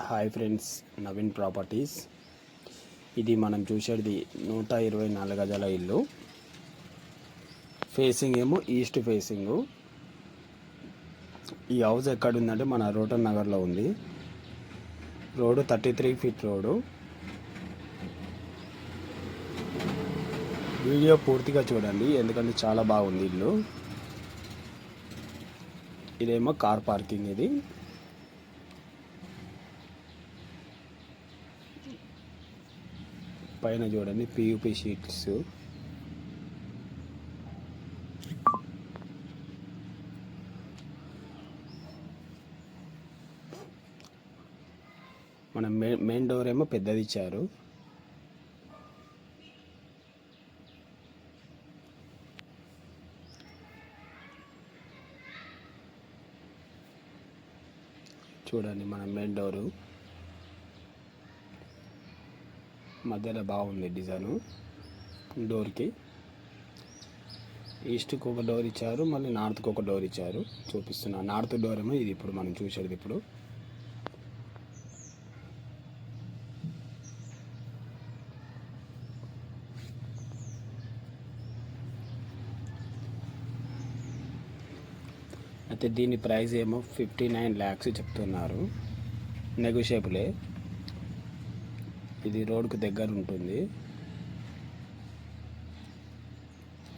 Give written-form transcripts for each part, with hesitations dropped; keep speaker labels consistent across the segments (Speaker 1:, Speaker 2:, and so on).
Speaker 1: Hi friends, Naveen properties. ఇది మనం చూసేది 124 గజాల ఇల్లు. ఫేసింగ్ ఏమో ఈస్ట్ ఫేసింగు. ఈ హౌస్ ఎక్కడుందంటే మన రోటన్ నగర్లో ఉంది. Road 33 feet road. వీడియో పూర్తిగా చూడండి, ఎందుకంటే చాలా బాగుంది ఇల్లు. ఇదేమో కార్ పార్కింగ్. ఇది పైన చూడండి పియూపీ షీట్స్. మన మెయిన్ డోర్ ఏమో పెద్దది ఇచ్చారు. చూడండి మన మెయిన్ డోరు మధ్యలో బాగుంది డిజైను. డోర్కి ఈస్ట్కి ఒక డోర్ ఇచ్చారు, మళ్ళీ నార్త్కి ఒక డోర్ ఇచ్చారు. చూపిస్తున్నా. నార్త్ డోర్ ఏమో ఇది ఇప్పుడు మనం చూసేది. ఇప్పుడు అయితే దీని ప్రైస్ ఏమో 59 lakhs చెప్తున్నారు. నెగోషియబులే. ఇది రోడ్కు దగ్గర ఉంటుంది.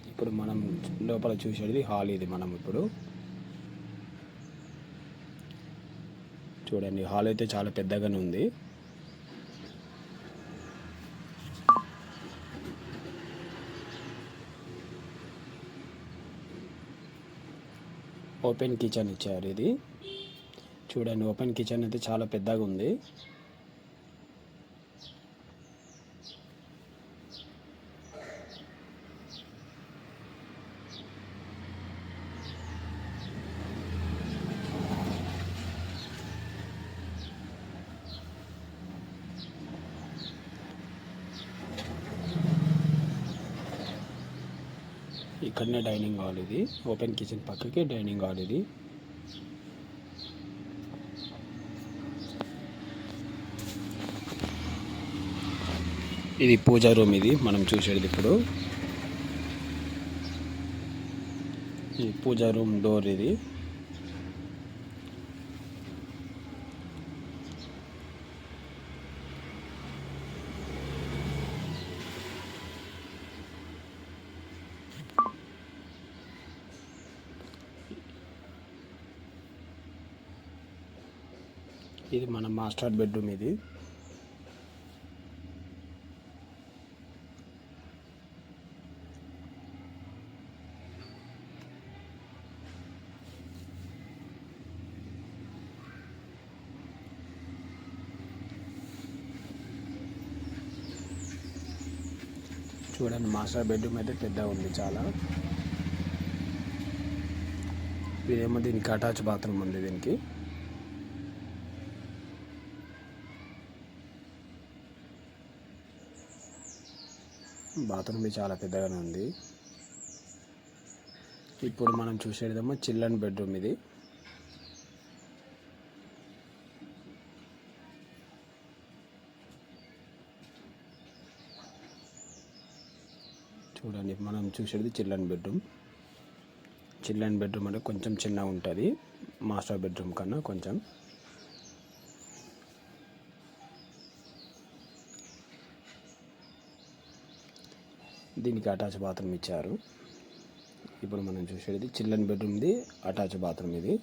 Speaker 1: ఇప్పుడు మనం లోపల చూసేది హాల్. ఇది మనం ఇప్పుడు చూడండి, హాల్ అయితే చాలా పెద్దగానే ఉంది. ఓపెన్ కిచెన్ ఇచ్చారు. ఇది చూడండి, ఓపెన్ కిచెన్ అయితే చాలా పెద్దగా ఉంది. ఇక్కడనే డైనింగ్ హాల్. ఇది ఓపెన్ కిచెన్ పక్కకి డైనింగ్ హాల్. ఇది పూజా రూమ్. ఇది మనం చూసేది ఇప్పుడు. ఇది పూజా రూమ్ డోర్. ఇది ఇది మన మాస్టర్ బెడ్రూమ్. ఇది చూడండి, మాస్టర్ బెడ్రూమ్ అయితే పెద్దగా ఉంది చాలా. ఇదేమో దీనికి అటాచ్ బాత్రూమ్ ఉంది. దీనికి బాత్రూమ్ చాలా పెద్దగానే ఉంది. ఇప్పుడు మనం చూసేదేమో చిల్డ్రన్ బెడ్రూమ్. ఇది చూడండి, మనం చూసేది చిల్డ్రన్ బెడ్రూమ్. చిల్డ్రన్ బెడ్రూమ్ అంటే కొంచెం చిన్నగా ఉంటుంది మాస్టర్ బెడ్రూమ్ కన్నా కొంచెం. దీనికి అటాచ్ బాత్రూమ్ ఇచ్చారు. ఇప్పుడు మనం చూసేది చిల్డ్రన్ బెడ్రూమ్ది అటాచ్ బాత్రూమ్. ఇది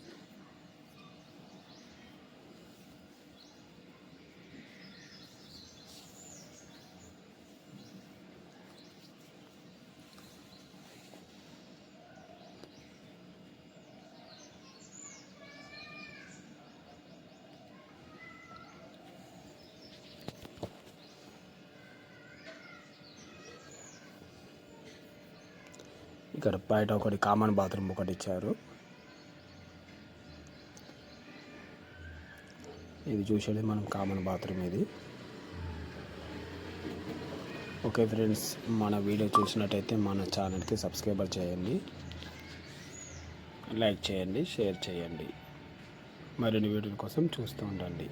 Speaker 1: ఇక్కడ బయట ఒకటి కామన్ బాత్రూమ్ ఒకటి ఇచ్చారు. ఇది చూసేది మనం కామన్ బాత్రూమ్. ఇది ఓకే ఫ్రెండ్స్, మన వీడియో చూసినట్టయితే మన ఛానల్కి సబ్స్క్రైబర్ చేయండి, లైక్ చేయండి, షేర్ చేయండి. మరిన్ని వీడియోల కోసం చూస్తూ ఉండండి.